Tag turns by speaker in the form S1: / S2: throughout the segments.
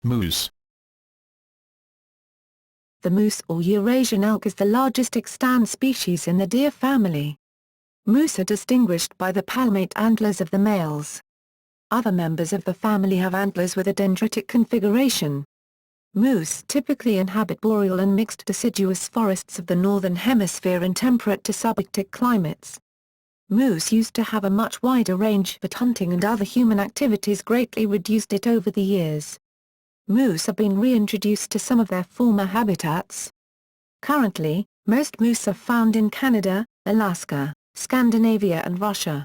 S1: Moose.
S2: The moose or Eurasian elk is the largest extant species in the deer family. Moose are distinguished by the palmate antlers of the males. Other members of the family have antlers with a dendritic configuration. Moose typically inhabit boreal and mixed deciduous forests of the Northern Hemisphere in temperate to subarctic climates. Moose used to have a much wider range, but hunting and other human activities greatly reduced it over the years. Moose have been reintroduced to some of their former habitats. Currently, most moose are found in Canada, Alaska, Scandinavia and Russia.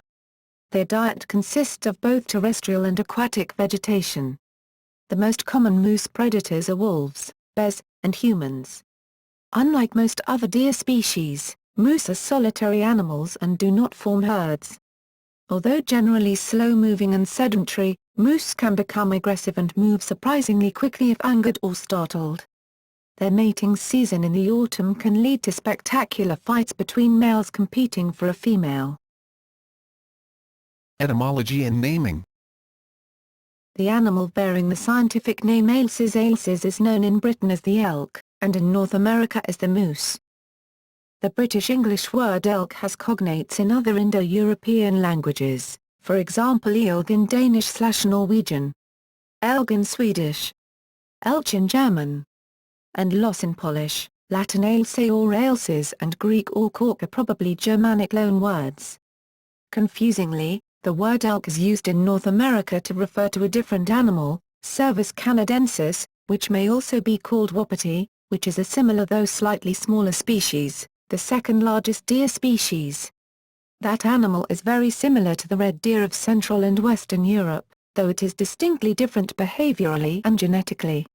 S2: Their diet consists of both terrestrial and aquatic vegetation. The most common moose predators are wolves, bears, and humans. Unlike most other deer species, moose are solitary animals and do not form herds. Although generally slow-moving and sedentary, moose can become aggressive and move surprisingly quickly if angered or startled. Their mating season in the autumn can lead to spectacular fights between males competing for a female.
S1: Etymology and naming.
S2: The animal bearing the scientific name Ailses ailses is known in Britain as the elk, and in North America as the moose. The British English word elk has cognates in other Indo-European languages, for example elg in Danish/Norwegian, elg in Swedish, elch in German, and los in Polish. Latin ailse or ailses and Greek orc are probably Germanic loan words. Confusingly, the word elk is used in North America to refer to a different animal, Cervus canadensis, which may also be called wapiti, which is a similar though slightly smaller species, the second largest deer species. That animal is very similar to the red deer of Central and Western Europe, though it is distinctly different behaviorally and genetically.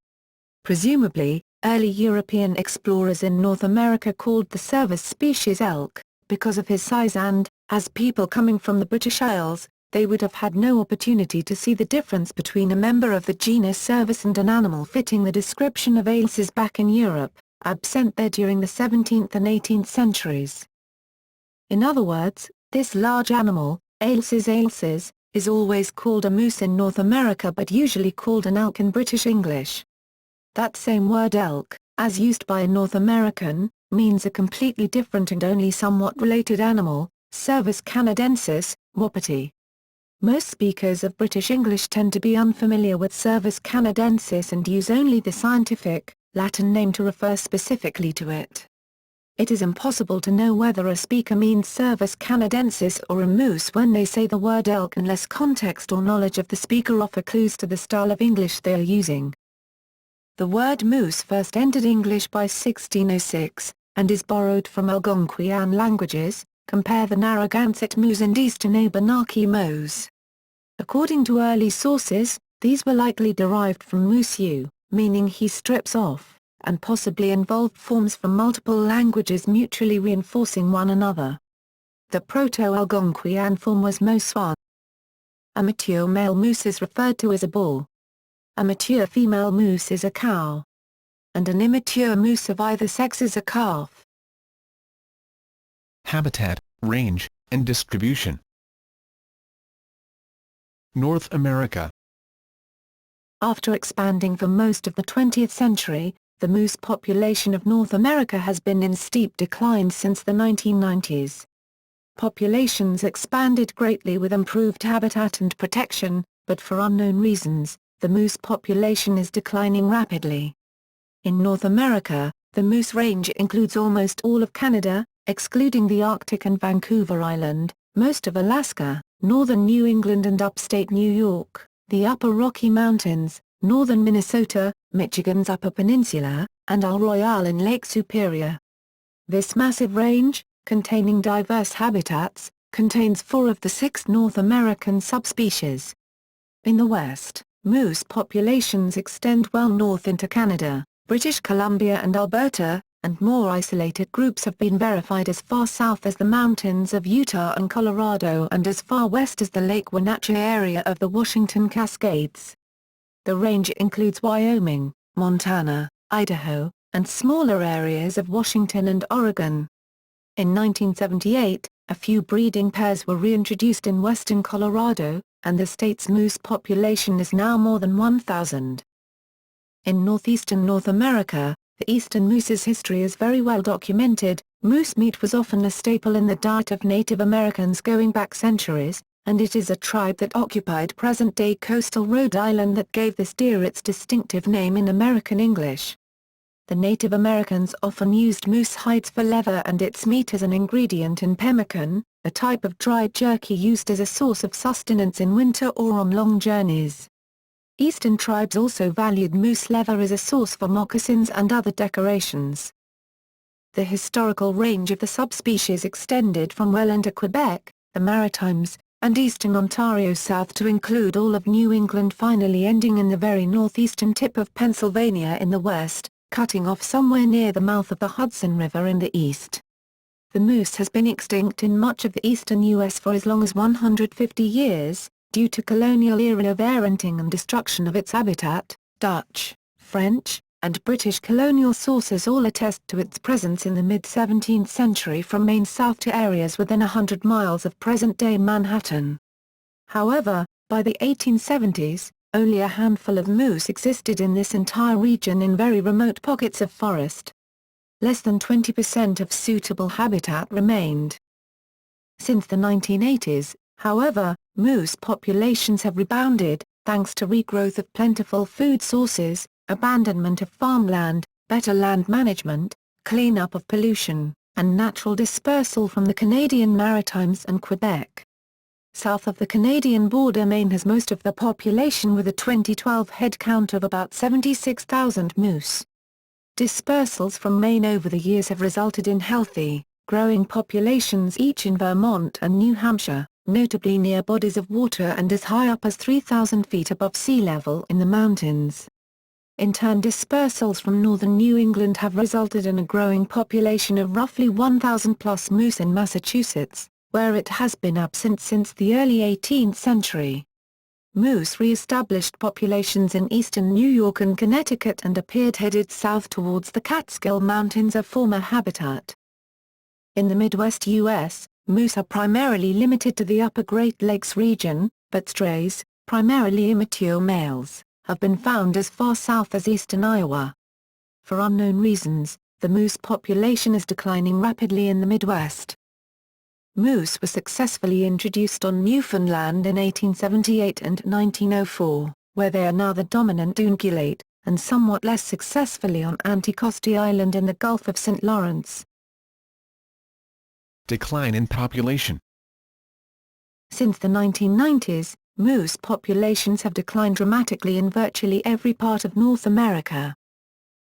S2: Presumably, early European explorers in North America called the Cervus species elk, because of his size and, as people coming from the British Isles, they would have had no opportunity to see the difference between a member of the genus Cervus and an animal fitting the description of ailses back in Europe, absent there during the 17th and 18th centuries. In other words, this large animal, Ailses ailses, is always called a moose in North America but usually called an elk in British English. That same word elk, as used by a North American, means a completely different and only somewhat related animal, Cervus canadensis, wapiti. Most speakers of British English tend to be unfamiliar with Cervus canadensis and use only the scientific, Latin name to refer specifically to it. It is impossible to know whether a speaker means Cervus canadensis or a moose when they say the word elk unless context or knowledge of the speaker offer clues to the style of English they are using. The word moose first entered English by 1606, and is borrowed from Algonquian languages, compare the Narragansett moose and Eastern Abenaki moose. According to early sources, these were likely derived from moose-u, meaning he strips off, and possibly involved forms from multiple languages mutually reinforcing one another. The Proto-Algonquian form was mosuan. A mature male moose is referred to as a bull. A mature female moose is a cow. And an immature moose of either sex is a calf.
S1: Habitat, range, and distribution. North America.
S2: After expanding for most of the 20th century, the moose population of North America has been in steep decline since the 1990s. Populations expanded greatly with improved habitat and protection, but for unknown reasons, the moose population is declining rapidly. In North America, the moose range includes almost all of Canada, excluding the Arctic and Vancouver Island, most of Alaska, northern New England and upstate New York, the Upper Rocky Mountains, northern Minnesota, Michigan's Upper Peninsula, and Isle Royale in Lake Superior. This massive range, containing diverse habitats, contains 4 of the 6 North American subspecies. In the west, moose populations extend well north into Canada, British Columbia and Alberta, and more isolated groups have been verified as far south as the mountains of Utah and Colorado and as far west as the Lake Wenatchee area of the Washington Cascades. The range includes Wyoming, Montana, Idaho, and smaller areas of Washington and Oregon. In 1978, a few breeding pairs were reintroduced in western Colorado, and the state's moose population is now more than 1,000. In northeastern North America, the eastern moose's history is very well documented. Moose meat was often a staple in the diet of Native Americans going back centuries, and it is a tribe that occupied present-day coastal Rhode Island that gave this deer its distinctive name in American English. The Native Americans often used moose hides for leather and its meat as an ingredient in pemmican, a type of dried jerky used as a source of sustenance in winter or on long journeys. Eastern tribes also valued moose leather as a source for moccasins and other decorations. The historical range of the subspecies extended from well into Quebec, the Maritimes, and eastern Ontario south to include all of New England, finally ending in the very northeastern tip of Pennsylvania in the west, cutting off somewhere near the mouth of the Hudson River in the east. The moose has been extinct in much of the eastern U.S. for as long as 150 years, due to colonial era overhunting and destruction of its habitat. Dutch, French, and British colonial sources all attest to its presence in the mid-17th century from Maine south to areas within 100 miles of present-day Manhattan. However, by the 1870s, only a handful of moose existed in this entire region in very remote pockets of forest. Less than 20% of suitable habitat remained. Since the 1980s, however, moose populations have rebounded, thanks to regrowth of plentiful food sources, abandonment of farmland, better land management, cleanup of pollution, and natural dispersal from the Canadian Maritimes and Quebec. South of the Canadian border, Maine has most of the population with a 2012 head count of about 76,000 moose. Dispersals from Maine over the years have resulted in healthy, growing populations each in Vermont and New Hampshire, notably near bodies of water and as high up as 3,000 feet above sea level in the mountains. In turn, dispersals from northern New England have resulted in a growing population of roughly 1,000 plus moose in Massachusetts, where it has been absent since the early 18th century. Moose re-established populations in eastern New York and Connecticut and appeared headed south towards the Catskill Mountains, a former habitat. In the Midwest U.S., moose are primarily limited to the upper Great Lakes region, but strays, primarily immature males, have been found as far south as eastern Iowa. For unknown reasons, the moose population is declining rapidly in the Midwest. Moose were successfully introduced on Newfoundland in 1878 and 1904, where they are now the dominant ungulate, and somewhat less successfully on Anticosti Island in the Gulf of St. Lawrence.
S1: Decline in population.
S2: Since the 1990s, moose populations have declined dramatically in virtually every part of North America.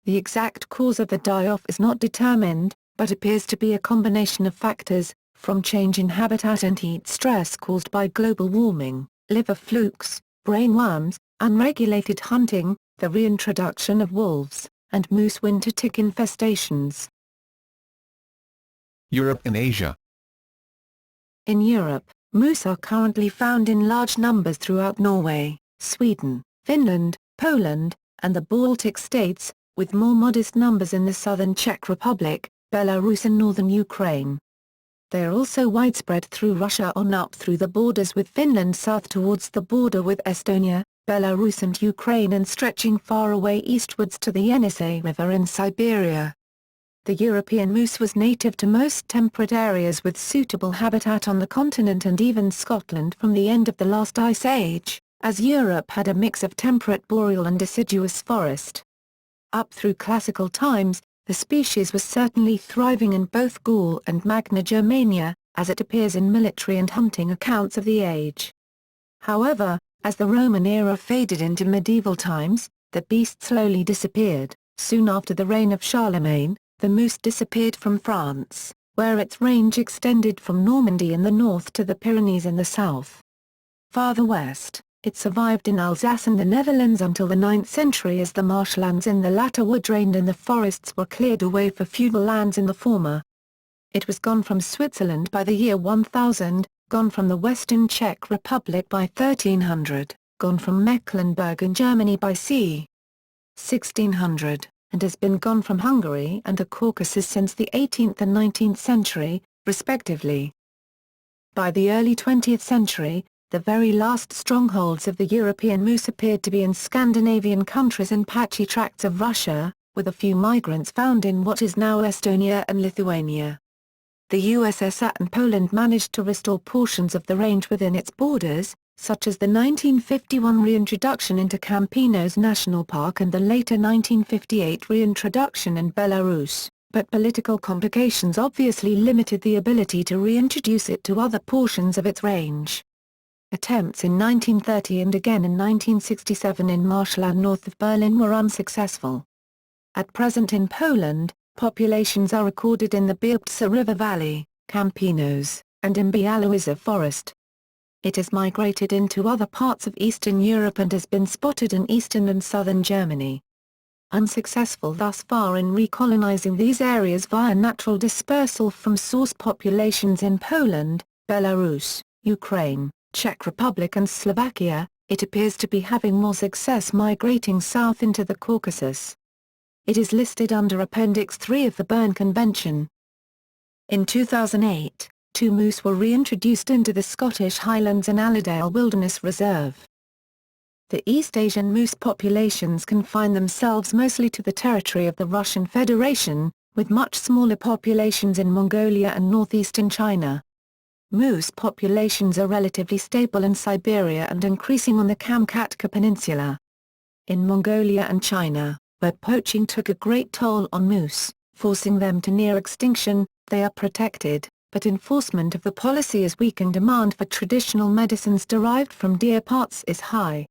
S2: The exact cause of the die-off is not determined, but appears to be a combination of factors, from change in habitat and heat stress caused by global warming, liver flukes, brain worms, unregulated hunting, the reintroduction of wolves, and moose winter tick infestations.
S1: Europe and Asia.
S2: In Europe, moose are currently found in large numbers throughout Norway, Sweden, Finland, Poland, and the Baltic states, with more modest numbers in the southern Czech Republic, Belarus and northern Ukraine. They are also widespread through Russia on up through the borders with Finland south towards the border with Estonia, Belarus and Ukraine, and stretching far away eastwards to the Yenisei River in Siberia. The European moose was native to most temperate areas with suitable habitat on the continent and even Scotland from the end of the last ice age, as Europe had a mix of temperate boreal and deciduous forest. Up through classical times, the species was certainly thriving in both Gaul and Magna Germania, as it appears in military and hunting accounts of the age. However, as the Roman era faded into medieval times, the beast slowly disappeared. Soon after the reign of Charlemagne, the moose disappeared from France, where its range extended from Normandy in the north to the Pyrenees in the south. Farther west, it survived in Alsace and the Netherlands until the 9th century, as the marshlands in the latter were drained and the forests were cleared away for feudal lands in the former. It was gone from Switzerland by the year 1000, gone from the Western Czech Republic by 1300, gone from Mecklenburg in Germany by c. 1600, and has been gone from Hungary and the Caucasus since the 18th and 19th century, respectively. By the early 20th century, The very last strongholds of the European moose appeared to be in Scandinavian countries and patchy tracts of Russia, with a few migrants found in what is now Estonia and Lithuania. The USSR and Poland managed to restore portions of the range within its borders, such as the 1951 reintroduction into Campinos National Park and the later 1958 reintroduction in Belarus, but political complications obviously limited the ability to reintroduce it to other portions of its range. Attempts in 1930 and again in 1967 in marshland north of Berlin were unsuccessful. At present in Poland, populations are recorded in the Białcha River Valley, Campinos, and in Białowieża Forest. It has migrated into other parts of Eastern Europe and has been spotted in eastern and southern Germany. Unsuccessful thus far in recolonizing these areas via natural dispersal from source populations in Poland, Belarus, Ukraine, Czech Republic and Slovakia, it appears to be having more success migrating south into the Caucasus. It is listed under Appendix 3 of the Berne Convention. In 2008, 2 moose were reintroduced into the Scottish Highlands and Allerdale Wilderness Reserve. The East Asian moose populations confine themselves mostly to the territory of the Russian Federation, with much smaller populations in Mongolia and northeastern China. Moose populations are relatively stable in Siberia and increasing on the Kamchatka Peninsula. In Mongolia and China, where poaching took a great toll on moose, forcing them to near extinction, they are protected, but enforcement of the policy is weak and demand for traditional medicines derived from deer parts is high.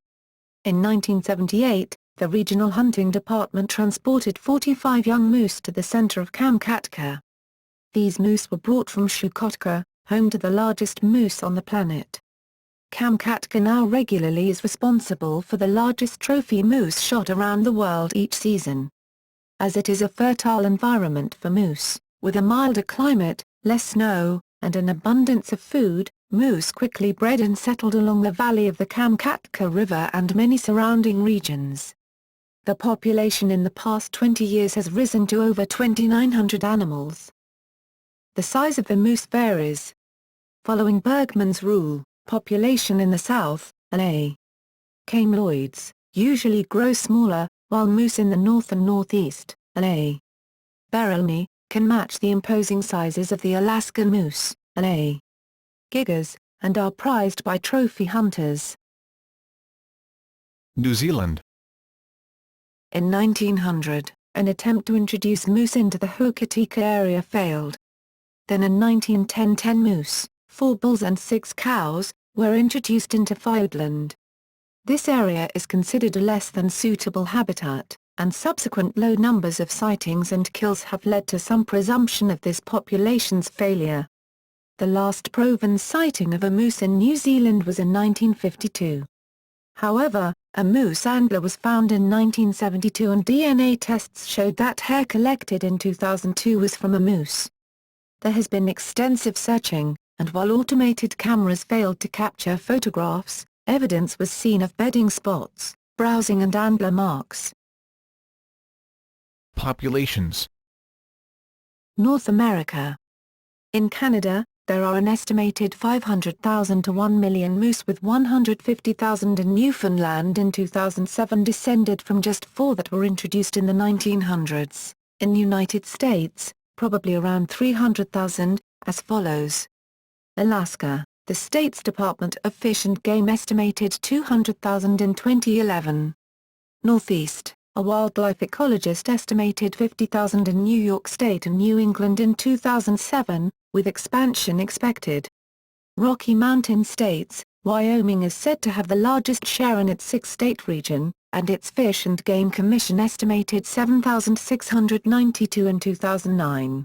S2: In 1978, the Regional Hunting Department transported 45 young moose to the center of Kamchatka. These moose were brought from Chukotka, home to the largest moose on the planet. Kamchatka now regularly is responsible for the largest trophy moose shot around the world each season. As it is a fertile environment for moose, with a milder climate, less snow, and an abundance of food, moose quickly bred and settled along the valley of the Kamchatka River and many surrounding regions. The population in the past 20 years has risen to over 2,900 animals. The size of the moose varies. Following Bergmann's rule, population in the south, La. Cameloids, usually grow smaller, while moose in the north and northeast, La. Berelny, can match the imposing sizes of the Alaskan moose, La. Gigas, and are prized by trophy hunters.
S1: New Zealand.
S2: In 1900, an attempt to introduce moose into the Hokitika area failed. Then in 1910 10 moose, 4 bulls and 6 cows, were introduced into Fiordland. This area is considered a less than suitable habitat, and subsequent low numbers of sightings and kills have led to some presumption of this population's failure. The last proven sighting of a moose in New Zealand was in 1952. However, a moose antler was found in 1972 and DNA tests showed that hair collected in 2002 was from a moose. There has been extensive searching, and while automated cameras failed to capture photographs, evidence was seen of bedding spots, browsing and antler marks.
S1: Populations.
S2: North America. In Canada, there are an estimated 500,000 to 1 million moose, with 150,000 in Newfoundland in 2007 descended from just 4 that were introduced in the 1900s. In the United States, probably around 300,000, as follows. Alaska, the state's Department of Fish and Game estimated 200,000 in 2011. Northeast, a wildlife ecologist estimated 50,000 in New York State and New England in 2007, with expansion expected. Rocky Mountain states, Wyoming is said to have the largest share in its 6-state region, and its Fish and Game Commission estimated 7,692 in 2009.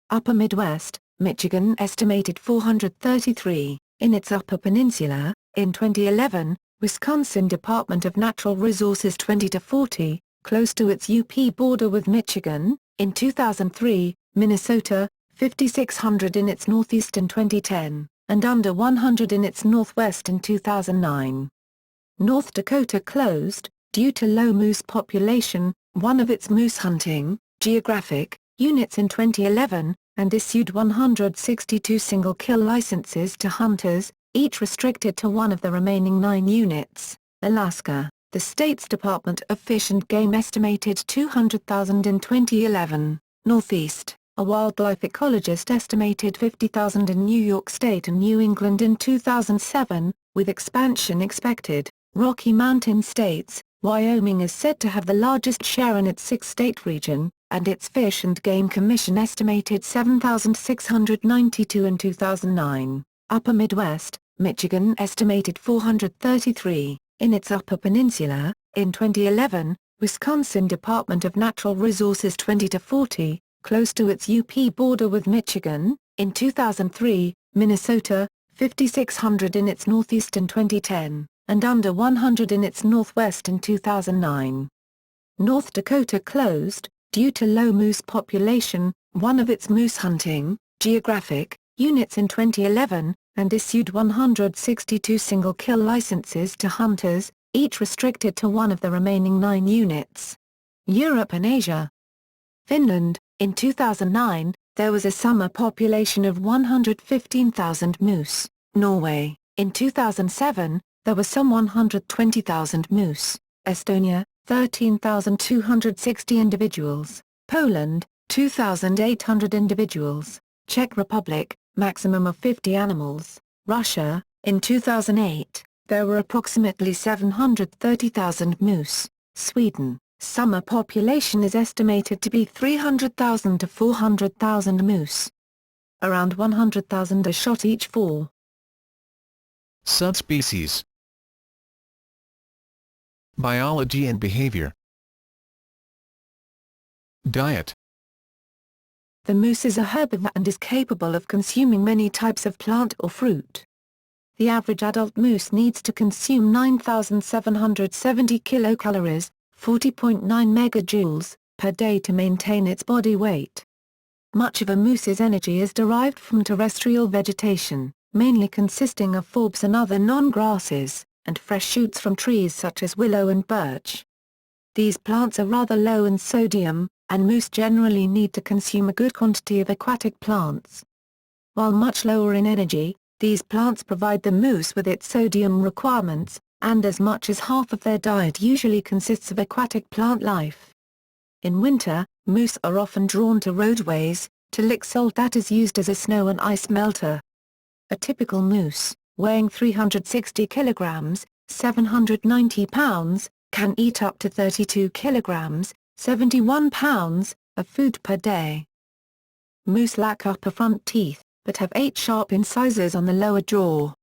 S2: Upper Midwest, Michigan estimated 433, in its Upper Peninsula, in 2011, Wisconsin Department of Natural Resources 20 to 40, close to its UP border with Michigan, in 2003, Minnesota, 5,600 in its northeast in 2010, and under 100 in its northwest in 2009. North Dakota closed, due to low moose population, one of its moose hunting, geographic, units in 2011, and issued 162 single-kill licenses to hunters, each restricted to one of the remaining 9 units. Alaska, the state's Department of Fish and Game estimated 200,000 in 2011. Northeast, a wildlife ecologist estimated 50,000 in New York State and New England in 2007, with expansion expected. Rocky Mountain states, Wyoming is said to have the largest share in its 6-state region, and its Fish and Game Commission estimated 7,692 in 2009. Upper Midwest, Michigan estimated 433, in its Upper Peninsula. In 2011, Wisconsin Department of Natural Resources 20 to 40, close to its UP border with Michigan. In 2003, Minnesota, 5,600 in its northeast in 2010, and under 100 in its northwest in 2009. North Dakota closed, due to low moose population, one of its moose hunting, geographic, units in 2011, and issued 162 single-kill licenses to hunters, each restricted to one of the remaining 9 units. Europe and Asia. Finland, in 2009, there was a summer population of 115,000 moose. Norway, in 2007, there were some 120,000 moose. Estonia, 13,260 individuals. Poland, 2,800 individuals. Czech Republic, maximum of 50 animals. Russia, in 2008, there were approximately 730,000 moose. Sweden, summer population is estimated to be 300,000 to 400,000 moose. Around 100,000 are shot each fall.
S1: Subspecies. Biology and behavior. Diet.
S2: The moose is a herbivore and is capable of consuming many types of plant or fruit. The average adult moose needs to consume 9,770 kilocalories, 40.9 megajoules, per day to maintain its body weight. Much of a moose's energy is derived from terrestrial vegetation, mainly consisting of forbs and other non-grasses, and fresh shoots from trees such as willow and birch. These plants are rather low in sodium, and moose generally need to consume a good quantity of aquatic plants. While much lower in energy, these plants provide the moose with its sodium requirements, and as much as half of their diet usually consists of aquatic plant life. In winter, moose are often drawn to roadways, to lick salt that is used as a snow and ice melter. A typical moose, weighing 360 kilograms, 790 pounds, can eat up to 32 kilograms, 71 pounds, of food per day. Moose lack upper front teeth, but have 8 sharp incisors on the lower jaw.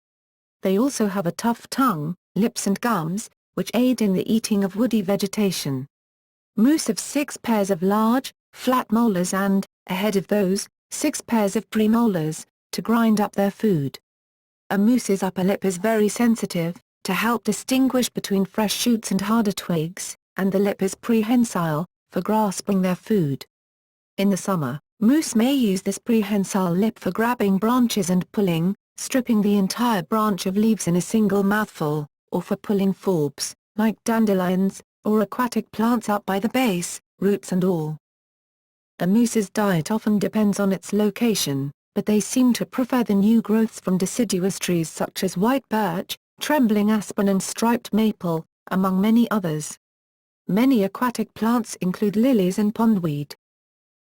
S2: They also have a tough tongue, lips and gums, which aid in the eating of woody vegetation. Moose have 6 pairs of large, flat molars and, ahead of those, 6 pairs of premolars, to grind up their food. A moose's upper lip is very sensitive, to help distinguish between fresh shoots and harder twigs, and the lip is prehensile, for grasping their food. In the summer, moose may use this prehensile lip for grabbing branches and pulling, stripping the entire branch of leaves in a single mouthful, or for pulling forbs, like dandelions, or aquatic plants up by the base, roots and all. A moose's diet often depends on its location, but they seem to prefer the new growths from deciduous trees such as white birch, trembling aspen and striped maple, among many others. Many aquatic plants include lilies and pondweed.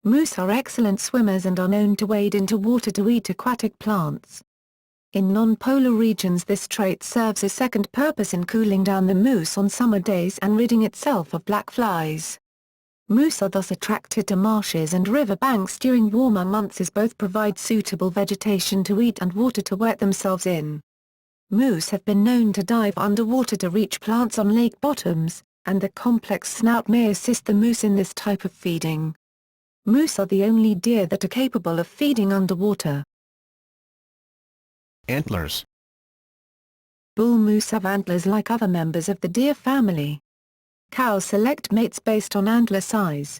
S2: Moose are excellent swimmers and are known to wade into water to eat aquatic plants. In non-polar regions this trait serves a second purpose in cooling down the moose on summer days and ridding itself of black flies. Moose are thus attracted to marshes and river banks during warmer months as both provide suitable vegetation to eat and water to wet themselves in. Moose have been known to dive underwater to reach plants on lake bottoms, and the complex snout may assist the moose in this type of feeding. Moose are the only deer that are capable of feeding underwater.
S1: Antlers.
S2: Bull moose have antlers like other members of the deer family. Cows select mates based on antler size.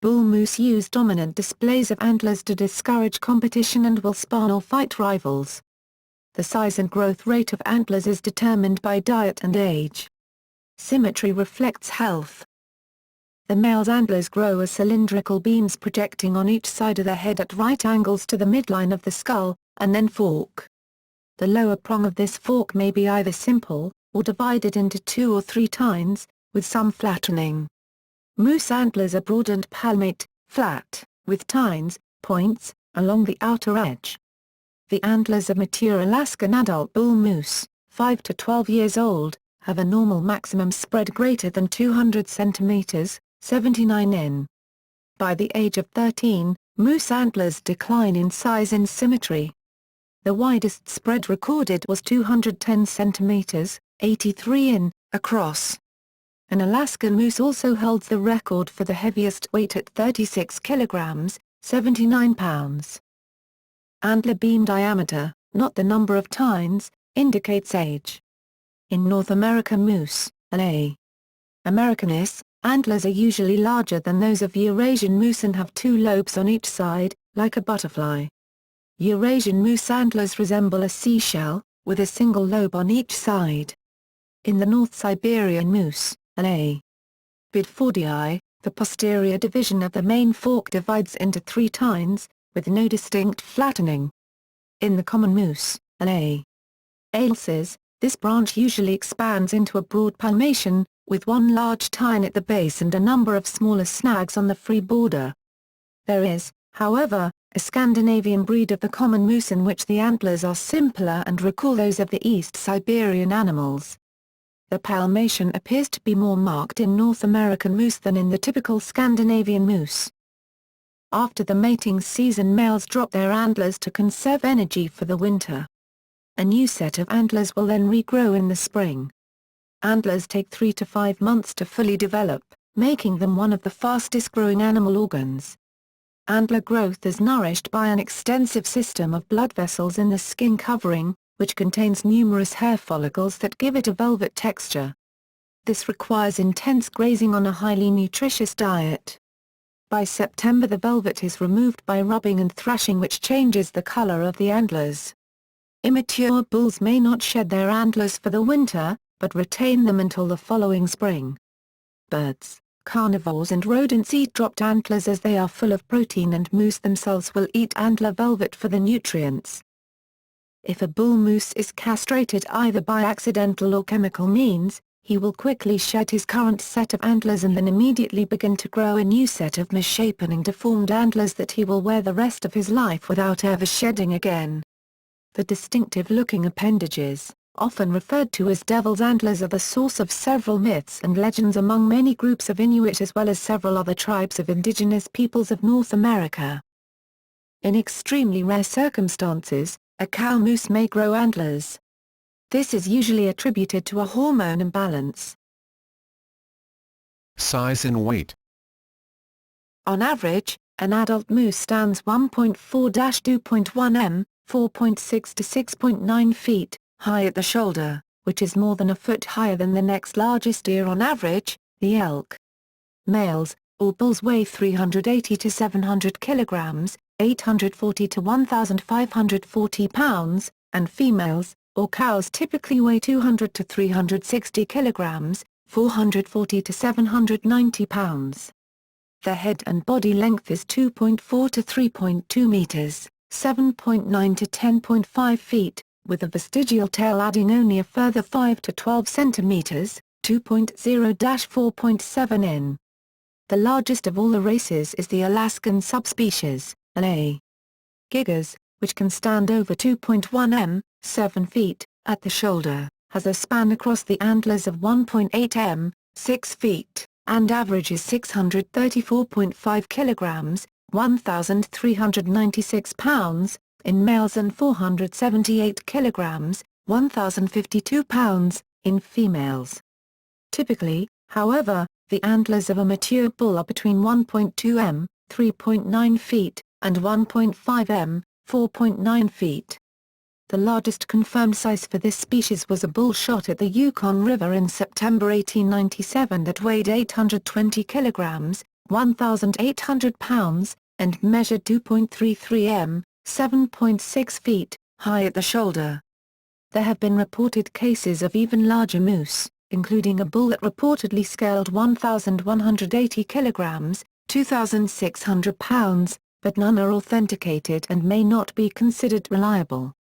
S2: Bull moose use dominant displays of antlers to discourage competition and will spar or fight rivals. The size and growth rate of antlers is determined by diet and age. Symmetry reflects health. The male's antlers grow as cylindrical beams projecting on each side of the head at right angles to the midline of the skull, and then fork. The lower prong of this fork may be either simple, or divided into 2 or 3 tines, with some flattening. Moose antlers are broad and palmate, flat, with tines, points, along the outer edge. The antlers of mature Alaskan adult bull moose, 5 to 12 years old, have a normal maximum spread greater than 200 cm, 79 in. By the age of 13, moose antlers decline in size and symmetry. The widest spread recorded was 210 cm, 83 in, across. An Alaskan moose also holds the record for the heaviest weight at 36 kg, 79 pounds. Antler beam diameter, not the number of tines, indicates age. In North America moose, A. americanus, antlers are usually larger than those of Eurasian moose and have 2 lobes on each side, like a butterfly. Eurasian moose antlers resemble a seashell, with a single lobe on each side. In the North Siberian moose, A. bidfordii, the posterior division of the main fork divides into 3 tines, with no distinct flattening. In the common moose, A. ailses, this branch usually expands into a broad palmation, with 1 large tine at the base and a number of smaller snags on the free border. There is, however, a Scandinavian breed of the common moose in which the antlers are simpler and recall those of the East Siberian animals. The palmation appears to be more marked in North American moose than in the typical Scandinavian moose. After the mating season, males drop their antlers to conserve energy for the winter. A new set of antlers will then regrow in the spring. Antlers take 3 to 5 months to fully develop, making them one of the fastest growing animal organs. Antler growth is nourished by an extensive system of blood vessels in the skin covering, which contains numerous hair follicles that give it a velvet texture. This requires intense grazing on a highly nutritious diet. By September the velvet is removed by rubbing and thrashing, which changes the color of the antlers. Immature bulls may not shed their antlers for the winter, but retain them until the following spring. Birds, carnivores and rodents eat dropped antlers as they are full of protein, and moose themselves will eat antler velvet for the nutrients. If a bull moose is castrated either by accidental or chemical means, he will quickly shed his current set of antlers and then immediately begin to grow a new set of misshapen and deformed antlers that he will wear the rest of his life without ever shedding again. The distinctive-looking appendages, often referred to as devil's antlers, are the source of several myths and legends among many groups of Inuit as well as several other tribes of indigenous peoples of North America. In extremely rare circumstances, a cow moose may grow antlers. This is usually attributed to a hormone imbalance.
S1: Size and weight.
S2: On average, an adult moose stands 1.4-2.1 m, 4.6 to 6.9 feet, high at the shoulder, which is more than a foot higher than the next largest deer on average, the elk. Males, or bulls, weigh 380 to 700 kilograms, 840 to 1,540 pounds, and females, or cows, typically weigh 200 to 360 kilograms, 440 to 790 pounds. The head and body length is 2.4 to 3.2 meters, 7.9 to 10.5 feet, with a vestigial tail adding only a further 5 to 12 centimeters, 2.0-4.7 in. The largest of all the races is the Alaskan subspecies, A. gigas, which can stand over 2.1 m, 7 feet, at the shoulder, has a span across the antlers of 1.8 m, 6 feet, and averages 634.5 kilograms, 1,396 pounds, in males and 478 kilograms, 1,052 pounds, in females. Typically, however, the antlers of a mature bull are between 1.2 m, 3.9 feet, and 1.5 m, 4.9 feet. The largest confirmed size for this species was a bull shot at the Yukon River in September 1897 that weighed 820 kilograms, 1,800 pounds, and measured 2.33 m, 7.6 feet, high at the shoulder. There have been reported cases of even larger moose, including a bull that reportedly scaled 1,180 kilograms, 2,600 pounds, but none are authenticated and may not be considered reliable.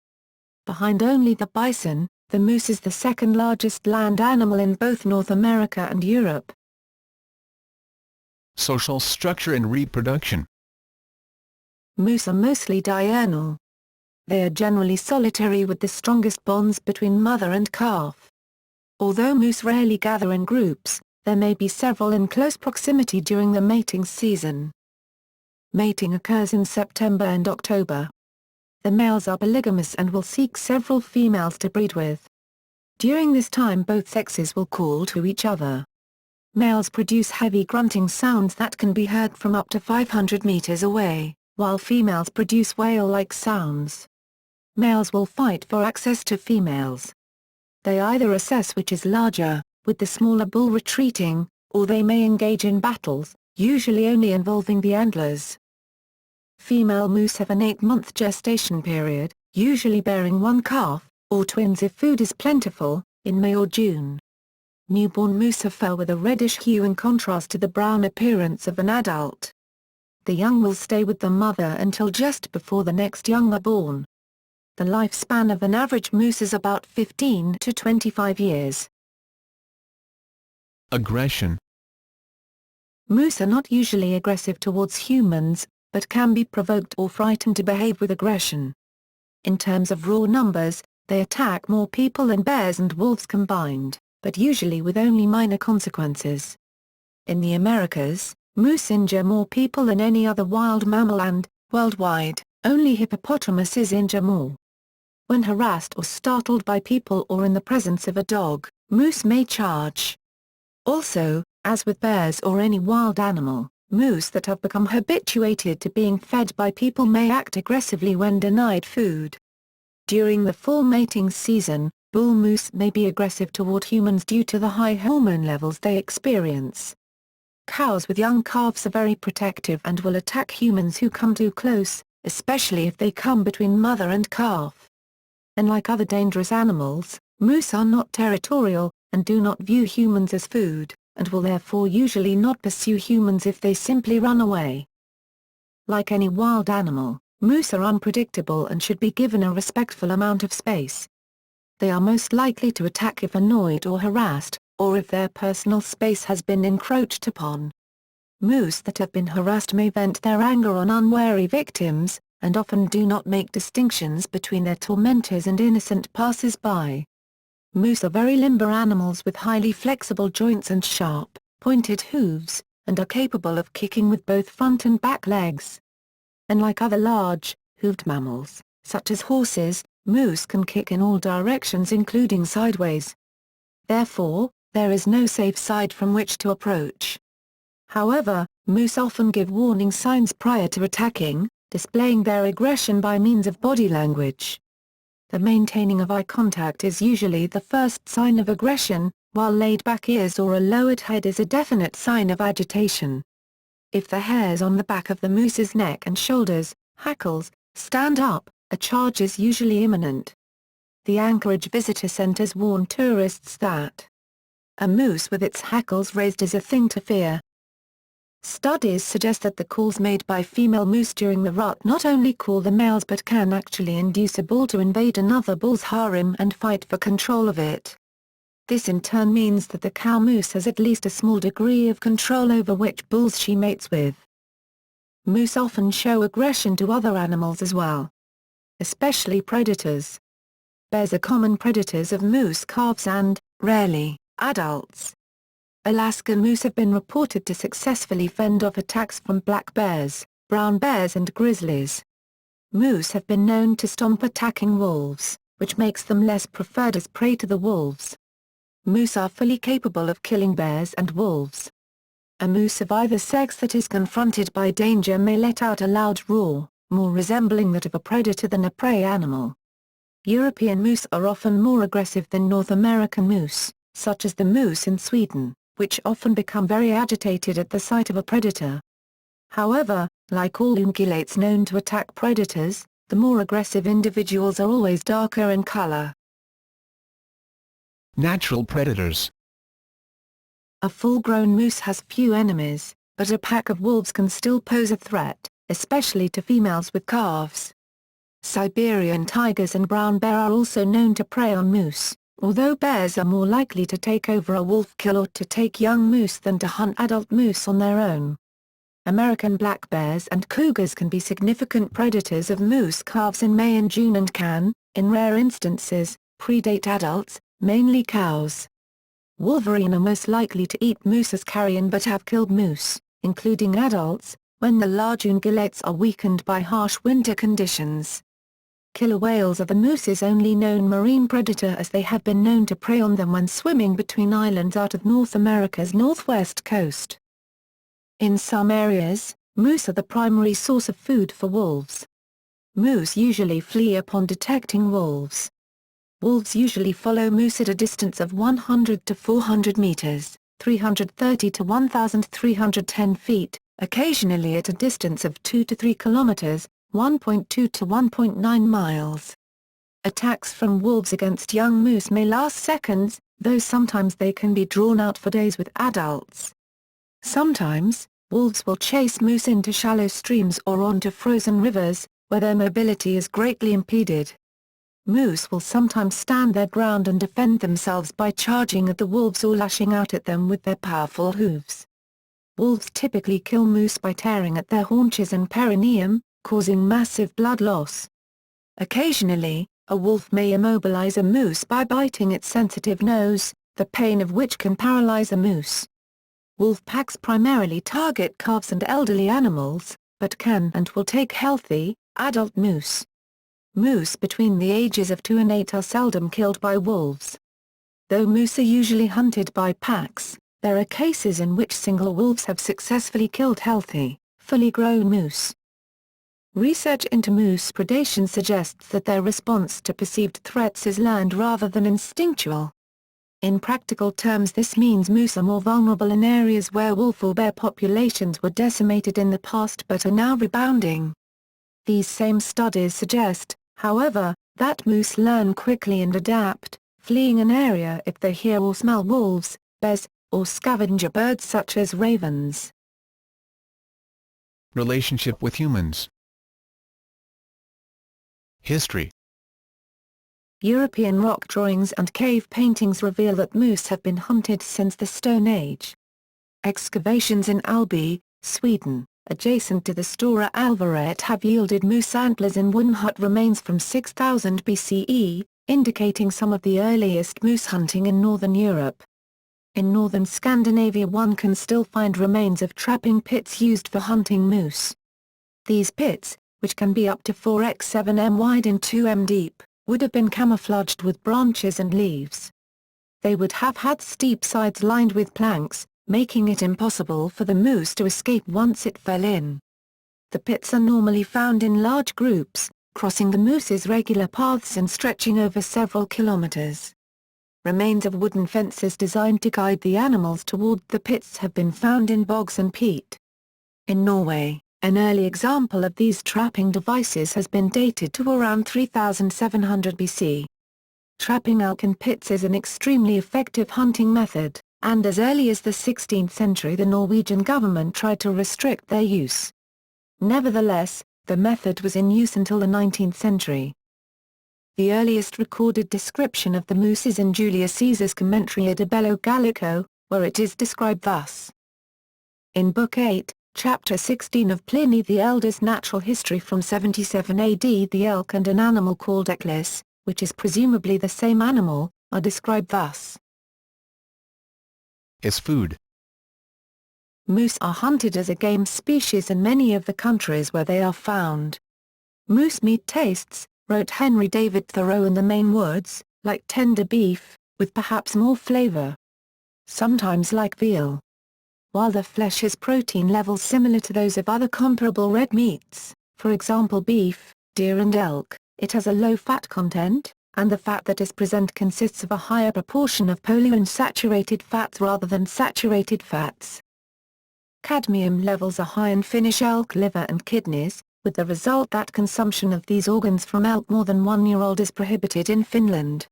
S2: Behind only the bison, the moose is the second largest land animal in both North America and Europe.
S1: Social structure and reproduction.
S2: Moose are mostly diurnal. They are generally solitary with the strongest bonds between mother and calf. Although moose rarely gather in groups, there may be several in close proximity during the mating season. Mating occurs in September and October. The males are polygamous and will seek several females to breed with. During this time both sexes will call to each other. Males produce heavy grunting sounds that can be heard from up to 500 meters away, while females produce wail-like sounds. Males will fight for access to females. They either assess which is larger, with the smaller bull retreating, or they may engage in battles, usually only involving the antlers. Female moose have an 8-month gestation period, usually bearing one calf, or twins if food is plentiful, in May or June. Newborn moose have fur with a reddish hue in contrast to the brown appearance of an adult. The young will stay with the mother until just before the next young are born. The lifespan of an average moose is about 15 to 25 years.
S1: Aggression.
S2: Moose are not usually aggressive towards humans, but can be provoked or frightened to behave with aggression. In terms of raw numbers, they attack more people than bears and wolves combined, but usually with only minor consequences. In the Americas, moose injure more people than any other wild mammal and, worldwide, only hippopotamuses injure more. When harassed or startled by people or in the presence of a dog, moose may charge. Also, as with bears or any wild animal, moose that have become habituated to being fed by people may act aggressively when denied food. During the fall mating season, bull moose may be aggressive toward humans due to the high hormone levels they experience. Cows with young calves are very protective and will attack humans who come too close, especially if they come between mother and calf. Unlike other dangerous animals, moose are not territorial, and do not view humans as food, and will therefore usually not pursue humans if they simply run away. Like any wild animal, moose are unpredictable and should be given a respectful amount of space. They are most likely to attack if annoyed or harassed, or if their personal space has been encroached upon. Moose that have been harassed may vent their anger on unwary victims, and often do not make distinctions between their tormentors and innocent passers-by. Moose are very limber animals with highly flexible joints and sharp, pointed hooves, and are capable of kicking with both front and back legs. Unlike other large, hooved mammals, such as horses, moose can kick in all directions including sideways. Therefore, there is no safe side from which to approach. However, moose often give warning signs prior to attacking, displaying their aggression by means of body language. The maintaining of eye contact is usually the first sign of aggression, while laid-back ears or a lowered head is a definite sign of agitation. If the hairs on the back of the moose's neck and shoulders, hackles, stand up, a charge is usually imminent. The Anchorage Visitor Centers warn tourists that a moose with its hackles raised is a thing to fear. Studies suggest that the calls made by female moose during the rut not only call the males but can actually induce a bull to invade another bull's harem and fight for control of it. This in turn means that the cow moose has at least a small degree of control over which bulls she mates with. Moose often show aggression to other animals as well, especially predators. Bears are common predators of moose calves and, rarely, adults. Alaskan moose have been reported to successfully fend off attacks from black bears, brown bears and grizzlies. Moose have been known to stomp attacking wolves, which makes them less preferred as prey to the wolves. Moose are fully capable of killing bears and wolves. A moose of either sex that is confronted by danger may let out a loud roar, more resembling that of a predator than a prey animal. European moose are often more aggressive than North American moose, such as the moose in Sweden, which often become very agitated at the sight of a predator. However, like all ungulates known to attack predators, the more aggressive individuals are always darker in color.
S1: Natural predators.
S2: A full-grown moose has few enemies, but a pack of wolves can still pose a threat, especially to females with calves. Siberian tigers and brown bear are also known to prey on moose, although bears are more likely to take over a wolf kill or to take young moose than to hunt adult moose on their own. American black bears and cougars can be significant predators of moose calves in May and June and can, in rare instances, predate adults, mainly cows. Wolverine are most likely to eat moose as carrion but have killed moose, including adults, when the large ungulates are weakened by harsh winter conditions. Killer whales are the moose's only known marine predator, as they have been known to prey on them when swimming between islands out of North America's northwest coast. In some areas, moose are the primary source of food for wolves. Moose usually flee upon detecting wolves. Wolves usually follow moose at a distance of 100 to 400 meters, 330 to 1,310 feet, occasionally at a distance of 2 to 3 kilometers, 1.2 to 1.9 miles. Attacks from wolves against young moose may last seconds, though sometimes they can be drawn out for days with adults. Sometimes, wolves will chase moose into shallow streams or onto frozen rivers, where their mobility is greatly impeded. Moose will sometimes stand their ground and defend themselves by charging at the wolves or lashing out at them with their powerful hooves. Wolves typically kill moose by tearing at their haunches and perineum, causing massive blood loss. Occasionally, a wolf may immobilize a moose by biting its sensitive nose, the pain of which can paralyze a moose. Wolf packs primarily target calves and elderly animals, but can and will take healthy, adult moose. Moose between the ages of 2 and 8 are seldom killed by wolves. Though moose are usually hunted by packs, there are cases in which single wolves have successfully killed healthy, fully grown moose. Research into moose predation suggests that their response to perceived threats is learned rather than instinctual. In practical terms, this means moose are more vulnerable in areas where wolf or bear populations were decimated in the past but are now rebounding. These same studies suggest, however, that moose learn quickly and adapt, fleeing an area if they hear or smell wolves, bears, or scavenger birds such as ravens.
S1: Relationship with humans. History.
S2: European rock drawings and cave paintings reveal that moose have been hunted since the Stone Age. Excavations in Alby, Sweden, adjacent to the Stora Alvaret have yielded moose antlers in wooden hut remains from 6000 BCE, indicating some of the earliest moose hunting in northern Europe. In northern Scandinavia one can still find remains of trapping pits used for hunting moose. These pits, which can be up to 4x7 m wide and 2 m deep, would have been camouflaged with branches and leaves. They would have had steep sides lined with planks, making it impossible for the moose to escape once it fell in. The pits are normally found in large groups, crossing the moose's regular paths and stretching over several kilometers. Remains of wooden fences designed to guide the animals toward the pits have been found in bogs and peat. In Norway, an early example of these trapping devices has been dated to around 3700 BC. Trapping elk in pits is an extremely effective hunting method, and as early as the 16th century the Norwegian government tried to restrict their use. Nevertheless, the method was in use until the 19th century. The earliest recorded description of the moose is in Julius Caesar's Commentaria de Bello Gallico, where it is described thus. In Book 8, Chapter 16 of Pliny the Elder's Natural History from 77 AD, the elk and an animal called eclis, which is presumably the same animal, are described thus.
S1: As food.
S2: Moose are hunted as a game species in many of the countries where they are found. Moose meat tastes, wrote Henry David Thoreau in the Maine Woods, like tender beef, with perhaps more flavor. Sometimes like veal. While the flesh has protein levels similar to those of other comparable red meats, for example beef, deer and elk, it has a low fat content, and the fat that is present consists of a higher proportion of polyunsaturated fats rather than saturated fats. Cadmium levels are high in Finnish elk liver and kidneys, with the result that consumption of these organs from elk more than 1 year old is prohibited in Finland.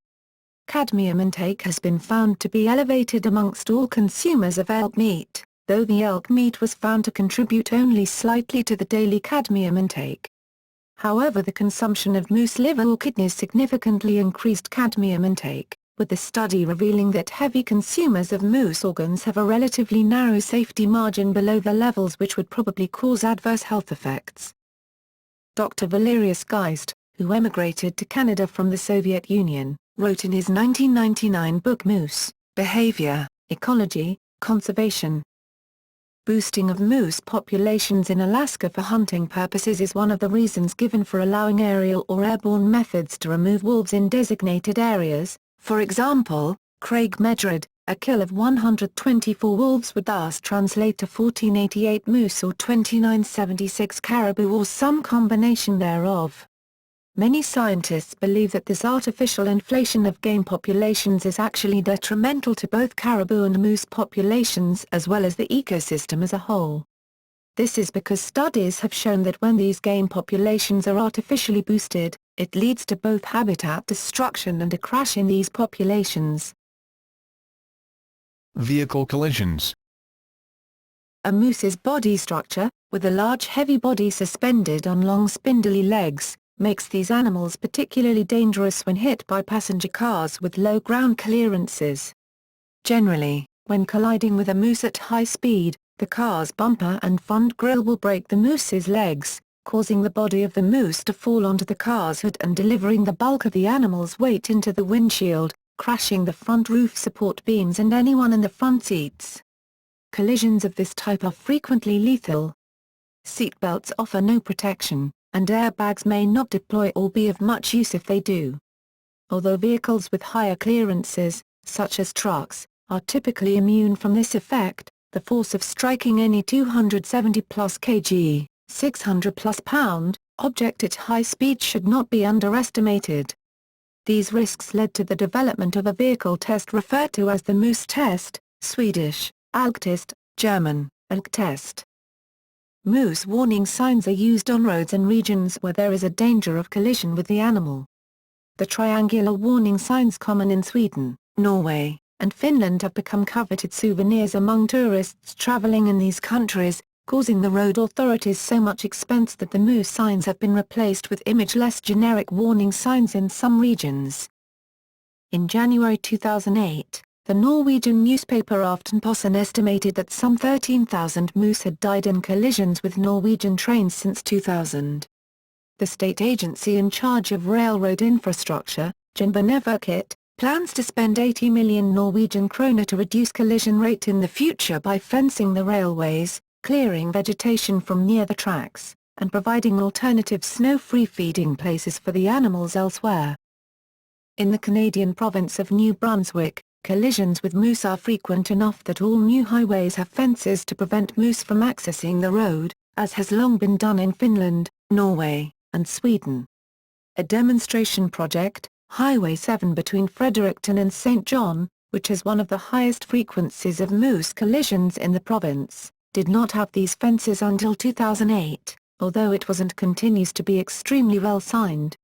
S2: Cadmium intake has been found to be elevated amongst all consumers of elk meat, though the elk meat was found to contribute only slightly to the daily cadmium intake. However, the consumption of moose liver or kidneys significantly increased cadmium intake, with the study revealing that heavy consumers of moose organs have a relatively narrow safety margin below the levels which would probably cause adverse health effects. Dr. Valerius Geist, who emigrated to Canada from the Soviet Union, wrote in his 1999 book Moose, Behavior, Ecology, Conservation. Boosting of moose populations in Alaska for hunting purposes is one of the reasons given for allowing aerial or airborne methods to remove wolves in designated areas. For example, Craig measured, a kill of 124 wolves would thus translate to 1488 moose or 2976 caribou or some combination thereof. Many scientists believe that this artificial inflation of game populations is actually detrimental to both caribou and moose populations as well as the ecosystem as a whole. This is because studies have shown that when these game populations are artificially boosted, it leads to both habitat destruction and a crash in these populations.
S1: Vehicle collisions.
S2: A moose's body structure, with a large heavy body suspended on long spindly legs, makes these animals particularly dangerous when hit by passenger cars with low ground clearances. Generally, when colliding with a moose at high speed, the car's bumper and front grille will break the moose's legs, causing the body of the moose to fall onto the car's hood and delivering the bulk of the animal's weight into the windshield, crashing the front roof support beams and anyone in the front seats. Collisions of this type are frequently lethal. Seatbelts offer no protection, and airbags may not deploy or be of much use if they do. Although vehicles with higher clearances, such as trucks, are typically immune from this effect, the force of striking any 270-plus kg, 600-plus pound, object at high speed should not be underestimated. These risks led to the development of a vehicle test referred to as the Moose Test, Swedish, Algtest, German, Elgtest. Moose warning signs are used on roads in regions where there is a danger of collision with the animal. The triangular warning signs common in Sweden, Norway, and Finland have become coveted souvenirs among tourists traveling in these countries, causing the road authorities so much expense that the moose signs have been replaced with image-less generic warning signs in some regions. In January 2008, the Norwegian newspaper Aftenposten estimated that some 13,000 moose had died in collisions with Norwegian trains since 2000. The state agency in charge of railroad infrastructure, Jernbaneverket, plans to spend 80 million Norwegian kroner to reduce collision rate in the future by fencing the railways, clearing vegetation from near the tracks, and providing alternative snow-free feeding places for the animals elsewhere. In the Canadian province of New Brunswick, collisions with moose are frequent enough that all new highways have fences to prevent moose from accessing the road, as has long been done in Finland, Norway, and Sweden. A demonstration project, Highway 7 between Fredericton and St. John, which has one of the highest frequencies of moose collisions in the province, did not have these fences until 2008, although it was and continues to be extremely well signed.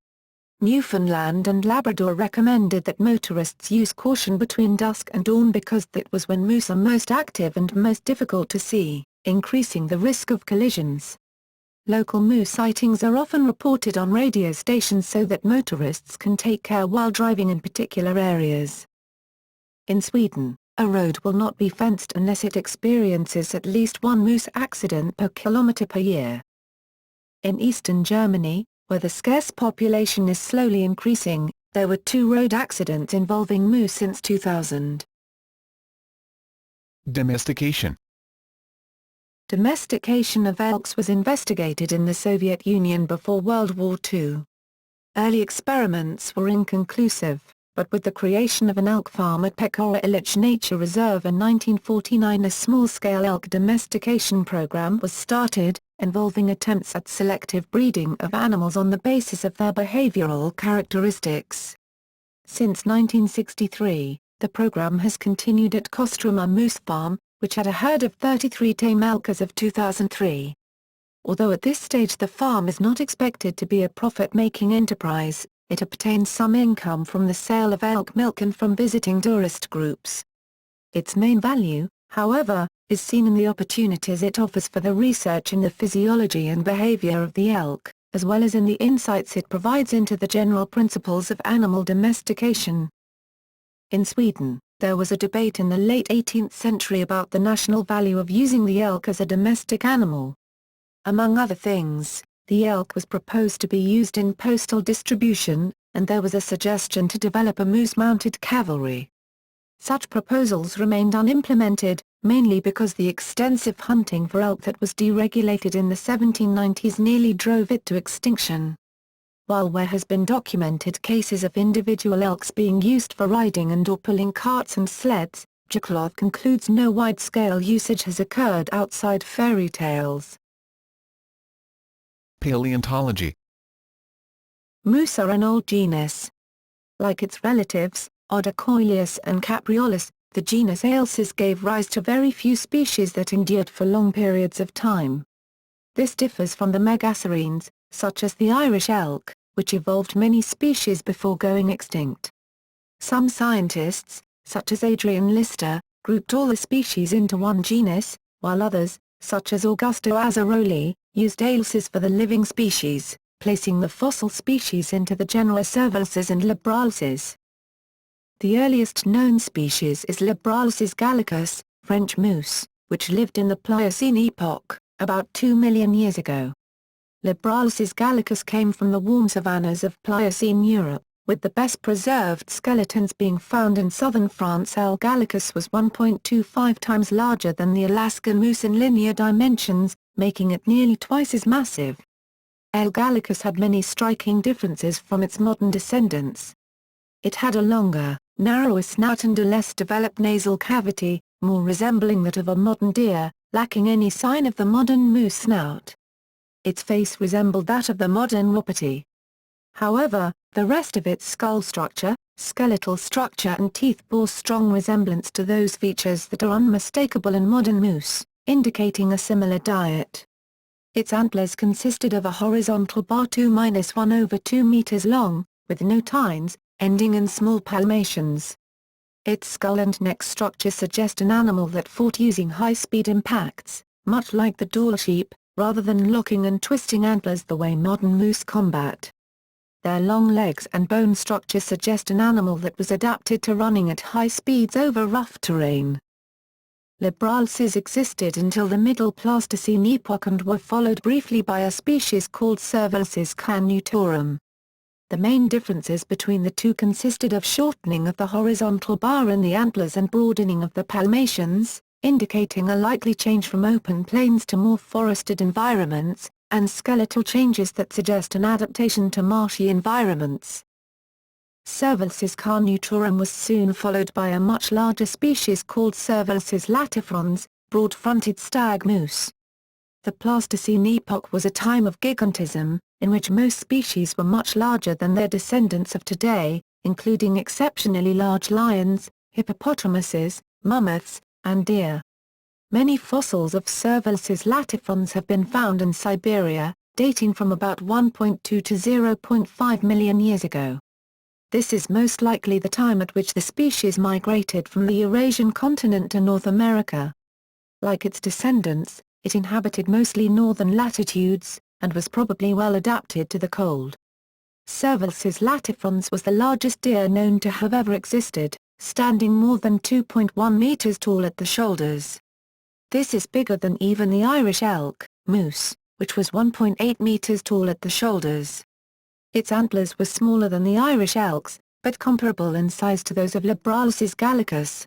S2: Newfoundland and Labrador recommended that motorists use caution between dusk and dawn because that was when moose are most active and most difficult to see, increasing the risk of collisions. Local moose sightings are often reported on radio stations so that motorists can take care while driving in particular areas. In Sweden, a road will not be fenced unless it experiences at least one moose accident per kilometer per year. In eastern Germany, where the scarce population is slowly increasing, there were 2 road accidents involving moose since 2000.
S1: Domestication.
S2: Domestication of elks was investigated in the Soviet Union before World War II. Early experiments were inconclusive, but with the creation of an elk farm at Pecora Ilich Nature Reserve in 1949 a small-scale elk domestication program was started, involving attempts at selective breeding of animals on the basis of their behavioral characteristics. Since 1963, the program has continued at Kostroma Moose Farm, which had a herd of 33 tame elk as of 2003. Although at this stage the farm is not expected to be a profit-making enterprise, it obtains some income from the sale of elk milk and from visiting tourist groups. Its main value, however, is seen in the opportunities it offers for the research in the physiology and behavior of the elk. as well as in the insights it provides into the general principles of animal domestication. In Sweden, there was a debate in the late 18th century about the national value of using the elk as a domestic animal. Among other things, the elk was proposed to be used in postal distribution, and there was a suggestion to develop a moose-mounted cavalry. Such proposals remained unimplemented, mainly because the extensive hunting for elk that was deregulated in the 1790s nearly drove it to extinction. While there has been documented cases of individual elks being used for riding and/or pulling carts and sleds, Jacloth concludes no wide-scale usage has occurred outside fairy tales.
S1: Paleontology.
S2: Moose are an old genus. Like its relatives, Odocoileus and Capreolus, the genus Ailsis gave rise to very few species that endured for long periods of time. This differs from the megasaurines, such as the Irish elk, which evolved many species before going extinct. Some scientists, such as Adrian Lister, grouped all the species into one genus, while others, such as Augusto Azzaroli, used Ailsis for the living species, placing the fossil species into the genera Cervalsis and Libralsis. The earliest known species is Libralsis gallicus, French moose, which lived in the Pliocene epoch, about 2 million years ago. Libralsis gallicus came from the warm savannas of Pliocene Europe, with the best preserved skeletons being found in southern France. L. gallicus was 1.25 times larger than the Alaskan moose in linear dimensions, making it nearly twice as massive. L. gallicus had many striking differences from its modern descendants. It had a longer, narrower snout and a less developed nasal cavity, more resembling that of a modern deer, lacking any sign of the modern moose snout. Its face resembled that of the modern wapiti. However, the rest of its skull structure, skeletal structure and teeth bore strong resemblance to those features that are unmistakable in modern moose, indicating a similar diet. Its antlers consisted of a horizontal bar 2-1/2 meters long, with no tines, ending in small palmations. Its skull and neck structure suggest an animal that fought using high-speed impacts, much like the Dall sheep, rather than locking and twisting antlers the way modern moose combat. Their long legs and bone structure suggest an animal that was adapted to running at high speeds over rough terrain. Libralsis existed until the Middle Pleistocene epoch and were followed briefly by a species called Cervalsis canutorum. The main differences between the two consisted of shortening of the horizontal bar in the antlers and broadening of the palmations, indicating a likely change from open plains to more forested environments, and skeletal changes that suggest an adaptation to marshy environments. Cervalsis canutorum was soon followed by a much larger species called Cervalsis latifrons, broad-fronted stag moose. The Pleistocene epoch was a time of gigantism, in which most species were much larger than their descendants of today, including exceptionally large lions, hippopotamuses, mammoths, and deer. Many fossils of Cervalsis latifrons have been found in Siberia, dating from about 1.2 to 0.5 million years ago. This is most likely the time at which the species migrated from the Eurasian continent to North America. Like its descendants, it inhabited mostly northern latitudes, and was probably well adapted to the cold. Cervalsis latifrons was the largest deer known to have ever existed, standing more than 2.1 meters tall at the shoulders. This is bigger than even the Irish elk, moose, which was 1.8 meters tall at the shoulders. Its antlers were smaller than the Irish elk's, but comparable in size to those of Libralsis gallicus.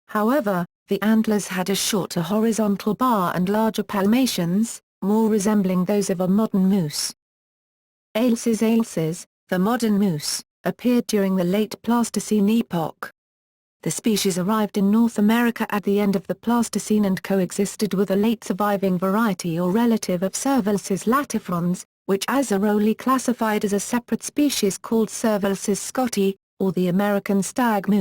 S2: However, the antlers had a shorter horizontal bar and larger palmations, more resembling those of a modern moose. Ailsis, the modern moose, appeared during the late Pleistocene epoch. The species arrived in North America at the end of the Pleistocene and coexisted with a late surviving variety or relative of Cervalsis latifrons, which Azzaroli classified as a separate species called Cervalsis scotti, or the American stag moose.